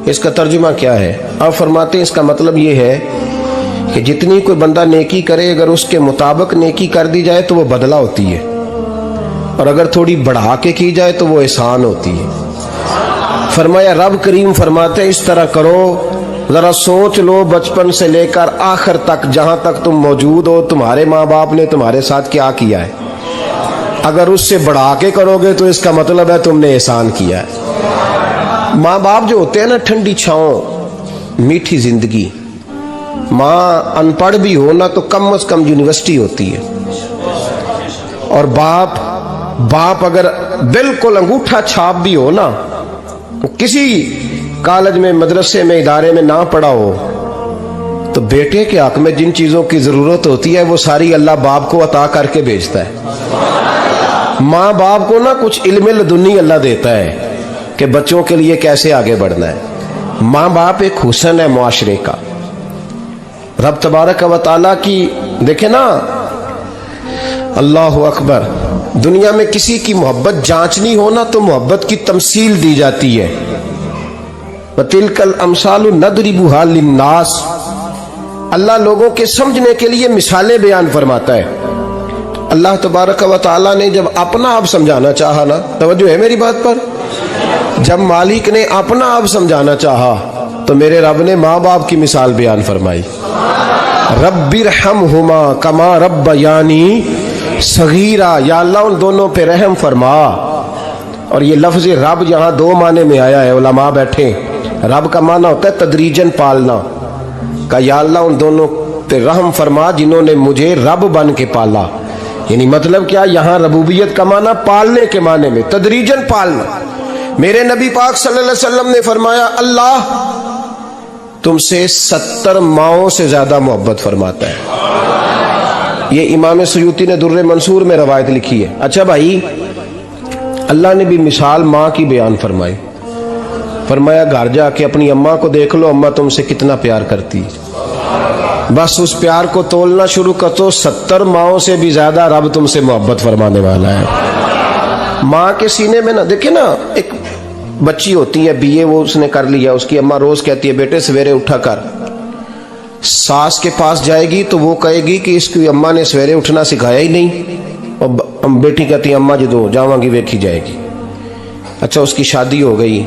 اس کا ترجمہ کیا ہے؟ آپ فرماتے ہیں اس کا مطلب یہ ہے کہ جتنی کوئی بندہ نیکی کرے اگر اس کے مطابق نیکی کر دی جائے تو وہ بدلہ ہوتی ہے، اور اگر تھوڑی بڑھا کے کی جائے تو وہ احسان ہوتی ہے۔ فرمایا رب کریم فرماتے ہیں اس طرح کرو، ذرا سوچ لو بچپن سے لے کر آخر تک جہاں تک تم موجود ہو تمہارے ماں باپ نے تمہارے ساتھ کیا کیا ہے۔ اگر اس سے بڑھا کے کرو گے تو اس کا مطلب ہے تم نے احسان کیا ہے۔ ماں باپ جو ہوتے ہیں نا، ٹھنڈی چھاؤں، میٹھی زندگی۔ ماں ان پڑھ بھی ہو نا تو کم از کم یونیورسٹی ہوتی ہے، اور باپ اگر بالکل انگوٹھا چھاپ بھی ہو نا، کسی کالج میں مدرسے میں ادارے میں نہ پڑھا ہو، تو بیٹے کے حق میں جن چیزوں کی ضرورت ہوتی ہے وہ ساری اللہ باپ کو عطا کر کے بھیجتا ہے۔ ماں باپ کو نا کچھ علم لدنی اللہ دیتا ہے کہ بچوں کے لیے کیسے آگے بڑھنا ہے۔ ماں باپ ایک حسن ہے معاشرے کا۔ رب تبارک و تعالیٰ کی دیکھیں نا، اللہ اکبر، دنیا میں کسی کی محبت جانچنی ہو نا تو محبت کی تمثیل دی جاتی ہے۔ وَتِلْكَ الْأَمْثَالُ نَضْرِبُهَا لِلنَّاسِ، اللہ لوگوں کے سمجھنے کے لیے مثالیں بیان فرماتا ہے۔ اللہ تبارک و تعالیٰ نے جب اپنا اب سمجھانا چاہا نا، توجہ ہے میری بات پر، جب مالک نے اپنا اب سمجھانا چاہا تو میرے رب نے ماں باپ کی مثال بیان فرمائی۔ رب ارحمہما کما ربیانی صغیرہ، یا اللہ ان دونوں پہ رحم فرما۔ اور یہ لفظ رب یہاں دو معنی میں آیا ہے، علماء بیٹھے۔ رب کا معنی ہوتا ہے تدریجن پالنا، کہ یا اللہ ان دونوں پہ رحم فرما جنہوں نے مجھے رب بن کے پالا۔ یعنی مطلب کیا، یہاں ربوبیت کا معنی پالنے کے معنی میں، تدریجن پالنا۔ میرے نبی پاک صلی اللہ علیہ وسلم نے فرمایا اللہ تم سے 70 ماؤں سے زیادہ محبت فرماتا ہے۔ یہ امام سیوطی نے در منصور میں روایت لکھی ہے۔ اچھا بھائی، اللہ نے بھی مثال ماں کی بیان فرمائی۔ فرمایا گھر جا کے اپنی اماں کو دیکھ لو، اماں تم سے کتنا پیار کرتی ہے، بس اس پیار کو تولنا شروع کر تو 70 ماؤں سے بھی زیادہ رب تم سے محبت فرمانے والا ہے۔ ماں کے سینے میں نا، دیکھیں نا، ایک بچی ہوتی ہے BA، وہ اس نے کر لیا، اس کی اماں روز کہتی ہے بیٹے سویرے اٹھا کر۔ ساس کے پاس جائے گی تو وہ کہے گی کہ اس کی اماں نے سویرے اٹھنا سکھایا ہی نہیں، اور بیٹی کہتی ہے اماں جدو جاواں گی ویکھی جائے گی۔ اچھا اس کی شادی ہو گئی،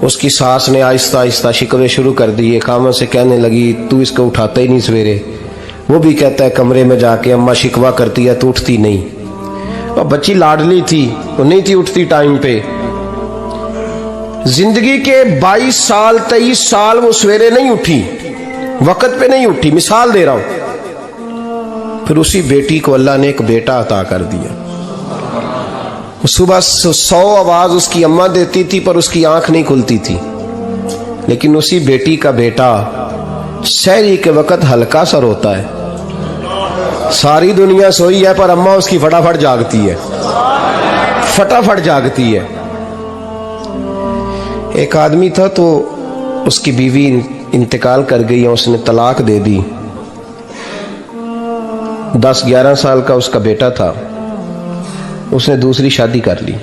اس کی ساس نے آہستہ آہستہ شکوے شروع کر دیے، خامن سے کہنے لگی تو اس کو اٹھاتا ہی نہیں سویرے۔ وہ بھی کہتا ہے کمرے میں جا کے اماں شکوہ کرتی ہے تو اٹھتی نہیں۔ اور بچی لاڈلی تھی، وہ نہیں تھی اٹھتی ٹائم پہ۔ زندگی کے 22 سال 23 سال وہ سویرے نہیں اٹھی، وقت پہ نہیں اٹھی، مثال دے رہا ہوں۔ پھر اسی بیٹی کو اللہ نے ایک بیٹا عطا کر دیا۔ صبح 100 آواز اس کی اماں دیتی تھی پر اس کی آنکھ نہیں کھلتی تھی، لیکن اسی بیٹی کا بیٹا سحری کے وقت ہلکا سا روتا ہے، ساری دنیا سوئی ہے پر اماں اس کی فٹافٹ جاگتی ہے، فٹافٹ جاگتی ہے۔ ایک آدمی تھا تو اس کی بیوی انتقال کر گئی، اس نے طلاق دے دی۔ 10-11 سال کا اس کا بیٹا تھا، اس نے دوسری شادی کر لی۔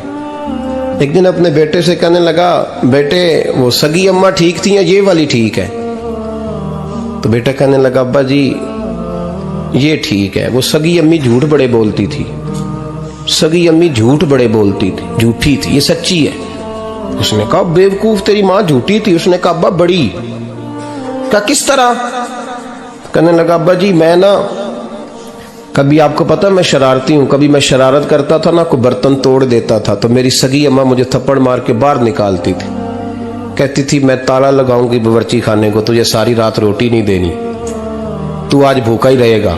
ایک دن اپنے بیٹے سے کہنے لگا بیٹے وہ سگی اماں ٹھیک تھی یا یہ والی ٹھیک ہے؟ تو بیٹا کہنے لگا ابا جی یہ ٹھیک ہے، وہ سگی امی جھوٹ بڑے بولتی تھی، سگی امی جھوٹ بڑے بولتی تھی، جھوٹی تھی، یہ سچی ہے۔ اس نے کہا بیوقوف تیری ماں جھوٹی تھی؟ اس نے کہا ابا بڑی۔ کہا کس طرح؟ کہنے لگا ابا جی میں نا کبھی، آپ کو پتا میں شرارتی ہوں، کبھی میں شرارت کرتا تھا نا، کوئی برتن توڑ دیتا تھا تو میری سگی اماں مجھے تھپڑ مار کے باہر نکالتی تھی، کہتی تھی میں تالا لگاؤں گی باورچی خانے کو، تجھے ساری رات روٹی نہیں دینی، تو آج بھوکا ہی رہے گا،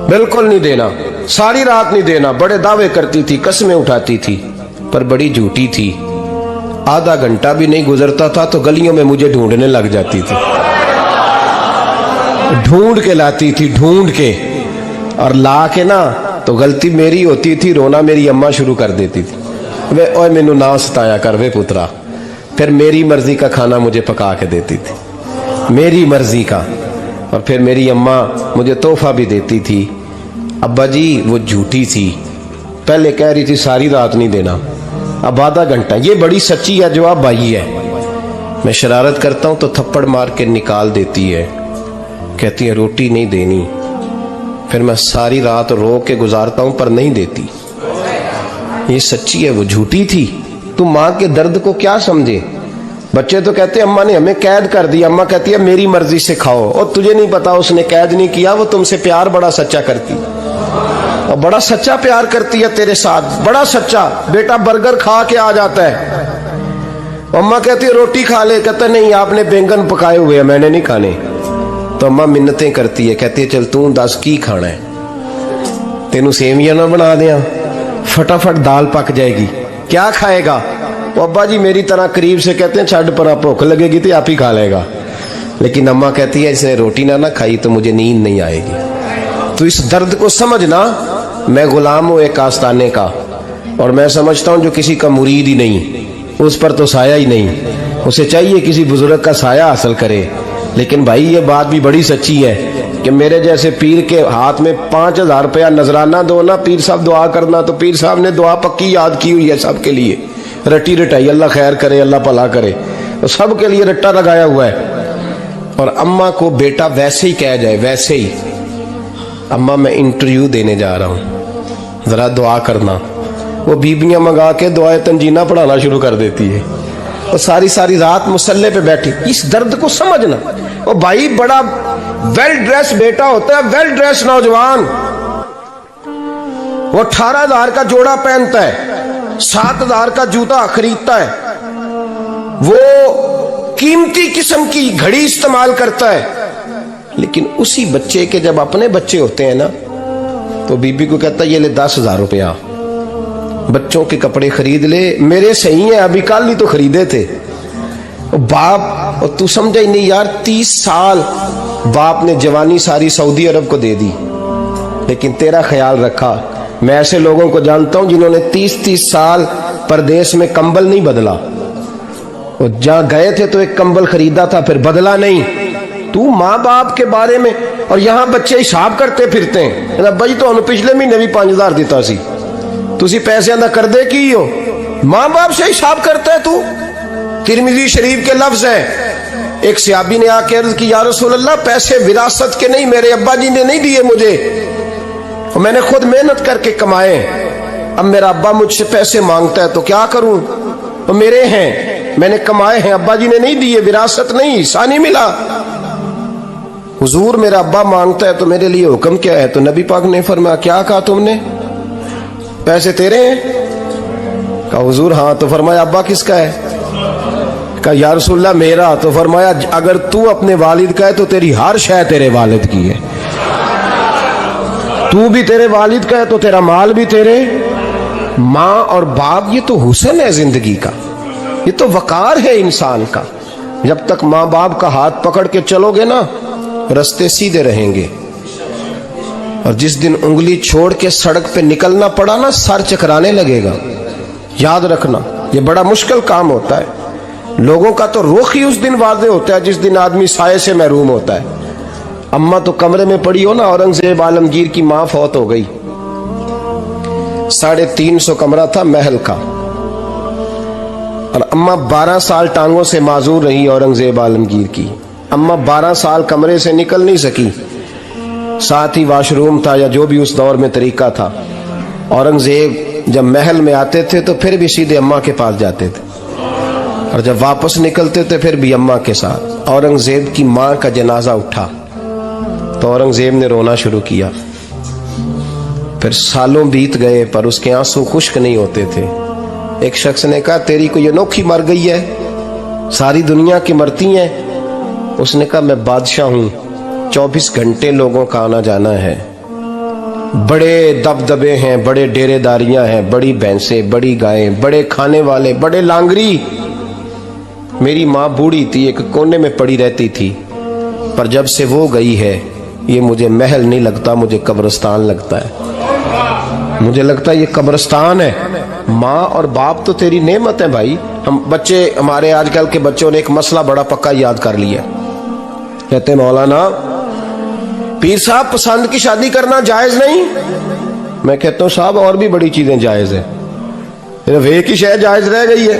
بالکل نہیں دینا، ساری رات نہیں دینا۔ بڑے دعوے کرتی تھی، قسمیں اٹھاتی تھی، پر بڑی جھوٹی تھی۔ آدھا گھنٹہ بھی نہیں گزرتا تھا تو گلیوں میں مجھے ڈھونڈنے لگ جاتی تھی، ڈھونڈ کے لاتی تھی، ڈھونڈ کے، اور لا کے نا تو غلطی میری ہوتی تھی، رونا میری اماں شروع کر دیتی تھی، وے اوے مینو نہ ستایا کر وے پترا۔ پھر میری مرضی کا کھانا مجھے پکا کے دیتی تھی، میری مرضی کا، اور پھر میری اماں مجھے تحفہ بھی دیتی تھی۔ ابا جی وہ جھوٹی تھی، پہلے کہہ رہی تھی ساری رات نہیں دینا، اب آدھا گھنٹہ، یہ بڑی سچی ہے جواب بھائی ہے، میں شرارت کرتا ہوں تو تھپڑ مار کے نکال دیتی ہے، کہتی ہے روٹی نہیں دینی، پھر میں ساری رات رو کے گزارتا ہوں پر نہیں دیتی۔ یہ سچی ہے، وہ جھوٹی تھی۔ تو ماں کے درد کو کیا سمجھے؟ بچے تو کہتے ہیں اماں نے ہمیں قید کر دیا، اماں کہتی ہے میری مرضی سے کھاؤ، اور تجھے نہیں پتا اس نے قید نہیں کیا، وہ تم سے پیار بڑا سچا کرتی، اور بڑا سچا پیار کرتی ہے تیرے ساتھ، بڑا سچا۔ بیٹا برگر کھا کے آ جاتا ہے، اماں کہتی ہے روٹی کھا لے، کہتا نہیں آپ نے بینگن پکائے ہوئے ہیں میں نے نہیں کھانے، تو اماں منتیں کرتی ہے، کہتی ہے چل توں دس کی کھانا ہے، تینوں سیویاں نہ بنا دیاں، فٹافٹ دال پک جائے گی، کیا کھائے گا؟ ابا جی میری طرح قریب سے کہتے ہیں چھڈ پرا، بھوک لگے گی تو آپ ہی کھا لے گا، لیکن اماں کہتی ہے اس نے روٹی نہ کھائی تو مجھے نیند نہیں آئے گی۔ تو اس درد کو سمجھنا، میں غلام ہوں ایک آستانے کا، اور میں سمجھتا ہوں جو کسی کا مرید ہی نہیں اس پر تو سایہ ہی نہیں، اسے چاہیے کسی بزرگ کا سایہ حاصل کرے۔ لیکن بھائی یہ بات بھی بڑی سچی ہے کہ میرے جیسے پیر کے ہاتھ میں 5000 روپیہ نذرانہ دو نا، پیر صاحب دعا کرنا، تو پیر صاحب نے دعا پکی یاد کی ہوئی ہے سب کے لیے، رٹی رٹائی، اللہ خیر کرے اللہ بھلا کرے، تو سب کے لیے رٹا لگایا ہوا ہے۔ اور اماں کو بیٹا ویسے ہی کہہ جائے، ویسے ہی اماں میں انٹرویو دینے جا رہا ہوں ذرا دعا کرنا، وہ بیبیاں منگا کے دعائے تنجینہ پڑھانا شروع کر دیتی ہے، اور ساری رات مصلے پہ بیٹھی۔ اس درد کو سمجھنا۔ اور بھائی بڑا ویل ڈریس بیٹا ہوتا ہے، ویل ڈریس نوجوان، وہ 18,000 کا جوڑا پہنتا ہے، 7,000 کا جوتا خریدتا ہے، وہ قیمتی قسم کی گھڑی استعمال کرتا ہے، لیکن اسی بچے کے جب اپنے بچے ہوتے ہیں نا تو بی بی کو کہتا ہے یہ لے 10,000 روپیہ، بچوں کے کپڑے خرید لے، میرے صحیح ہیں ابھی کل ہی تو خریدے تھے۔ باپ، اور تو سمجھا ہی نہیں یار، 30 سال باپ نے جوانی ساری سعودی عرب کو دے دی، لیکن تیرا خیال رکھا۔ میں ایسے لوگوں کو جانتا ہوں جنہوں نے 30 سال پردیس میں کمبل نہیں بدلا، اور جہاں گئے تھے تو ایک کمبل خریدا تھا پھر بدلا نہیں۔ تو ماں باپ کے بارے میں، اور یہاں بچے حساب کرتے پھرتے ہیں، ابا جی تو پچھلے مہینے بھی 5,000 دیتا سی، تسی پیسے ادا کر دے کی ہو، ماں باپ سے حساب کرتا ہے تو۔ ترمذی شریف کے لفظ ہیں، ایک صحابی نے آ کے عرض کی یا رسول اللہ پیسے وراثت کے نہیں، میرے ابا جی نے نہیں دیے مجھے، اور میں نے خود محنت کر کے کمائے، اب میرا ابا مجھ سے پیسے مانگتا ہے تو کیا کروں، وہ میرے ہیں، میں نے کمائے ہیں، ابا جی نے نہیں دیے، وراثت نہیں، حصہ نہیں ملا۔ حضور میرا ابا مانگتا ہے تو میرے لیے حکم کیا ہے؟ تو نبی پاک نے فرمایا کیا کہا تم نے؟ پیسے تیرے ہیں؟ کہا حضور ہاں۔ تو فرمایا ابا کس کا ہے؟ کہا یا رسول اللہ میرا۔ تو فرمایا اگر تو اپنے والد کا ہے تو تیری ہر شے تیرے والد کی ہے، تو بھی تیرے والد کا ہے تو تیرا مال بھی تیرے۔ ماں اور باپ یہ تو حسن ہے زندگی کا، یہ تو وقار ہے انسان کا۔ جب تک ماں باپ کا ہاتھ پکڑ کے چلو گے نا رستے سیدھے رہیں گے، اور جس دن انگلی چھوڑ کے سڑک پہ نکلنا پڑا نا سر چکرانے لگے گا۔ یاد رکھنا یہ بڑا مشکل کام ہوتا ہے، لوگوں کا تو رخ ہی اس دن واضح ہوتا ہے جس دن آدمی سائے سے محروم ہوتا ہے۔ اماں تو کمرے میں پڑی ہو نا، اورنگزیب عالمگیر کی ماں فوت ہو گئی، 350 کمرہ تھا محل کا، اور اماں 12 سال ٹانگوں سے معذور رہی اورنگزیب عالمگیر کی۔ اماں 12 سال کمرے سے نکل نہیں سکی، ساتھ ہی واش روم تھا یا جو بھی اس دور میں طریقہ تھا۔ اورنگزیب جب محل میں آتے تھے تو پھر بھی سیدھے اماں کے پاس جاتے تھے، اور جب واپس نکلتے تھے پھر بھی اماں کے ساتھ۔ اورنگزیب کی ماں کا جنازہ اٹھا تو اورنگزیب نے رونا شروع کیا، پھر سالوں بیت گئے پر اس کے آنسو خشک نہیں ہوتے تھے۔ ایک شخص نے کہا تیری کوئی انوکھی مر گئی ہے، ساری دنیا کی مرتی ہیں؟ اس نے کہا میں بادشاہ ہوں، 24 گھنٹے لوگوں کا آنا جانا ہے، بڑے دبدبے ہیں، بڑے ڈیرے داریاں ہیں، بڑی بھینسیں، بڑی گائیں، بڑے کھانے والے، بڑے لانگری۔ میری ماں بوڑھی تھی، ایک کونے میں پڑی رہتی تھی، پر جب سے وہ گئی ہے یہ مجھے محل نہیں لگتا، مجھے قبرستان لگتا ہے، مجھے لگتا ہے یہ قبرستان ہے۔ ماں اور باپ تو تیری نعمت ہے بھائی۔ ہم بچے، ہمارے آج کل کے بچوں نے ایک مسئلہ بڑا پکا یاد کر لیا، کہتے ہیں مولانا پیر صاحب پسند کی شادی کرنا جائز نہیں۔ میں کہتا ہوں صاحب اور بھی بڑی چیزیں جائز ہیں، صرف ایک ہی شے جائز رہ گئی ہے،